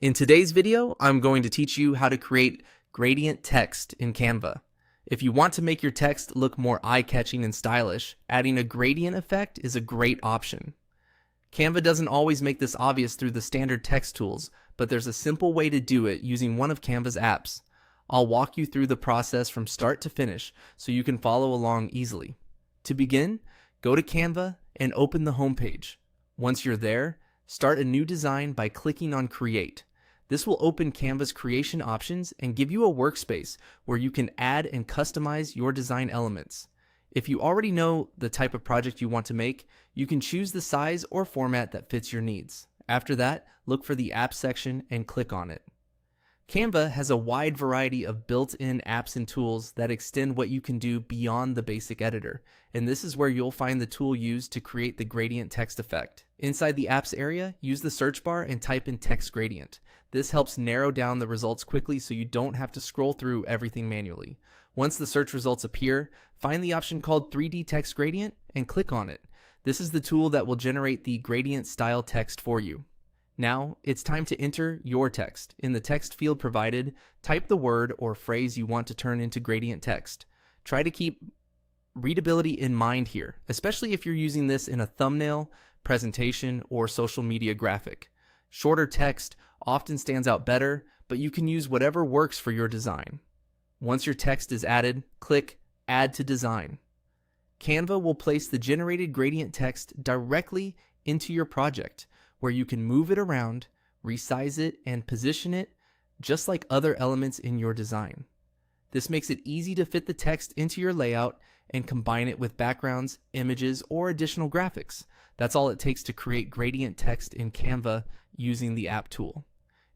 In today's video, I'm going to teach you how to create gradient text in Canva. If you want to make your text look more eye-catching and stylish, adding a gradient effect is a great option. Canva doesn't always make this obvious through the standard text tools, but there's a simple way to do it using one of Canva's apps. I'll walk you through the process from start to finish so you can follow along easily. To begin, go to Canva and open the homepage. Once you're there, start a new design by clicking on Create. This will open Canva's creation options and give you a workspace where you can add and customize your design elements. If you already know the type of project you want to make, you can choose the size or format that fits your needs. After that, look for the Apps section and click on it. Canva has a wide variety of built-in apps and tools that extend what you can do beyond the basic editor, and this is where you'll find the tool used to create the gradient text effect. Inside the apps area, use the search bar and type in text gradient. This helps narrow down the results quickly so you don't have to scroll through everything manually. Once the search results appear, find the option called 3D text gradient and click on it. This is the tool that will generate the gradient style text for you. Now, it's time to enter your text. In the text field provided, type the word or phrase you want to turn into gradient text. Try to keep readability in mind here, especially if you're using this in a thumbnail, presentation, or social media graphic. Shorter text often stands out better, but you can use whatever works for your design. Once your text is added, click Add to Design. Canva will place the generated gradient text directly into your project, where you can move it around, resize it, and position it just like other elements in your design. This makes it easy to fit the text into your layout and combine it with backgrounds, images, or additional graphics. That's all it takes to create gradient text in Canva using the app tool.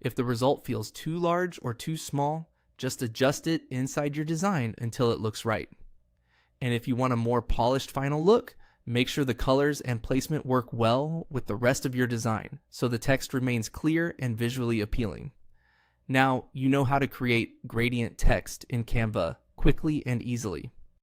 If the result feels too large or too small, just adjust it inside your design until it looks right. And if you want a more polished final look, make sure the colors and placement work well with the rest of your design, so the text remains clear and visually appealing. Now you know how to create gradient text in Canva quickly and easily.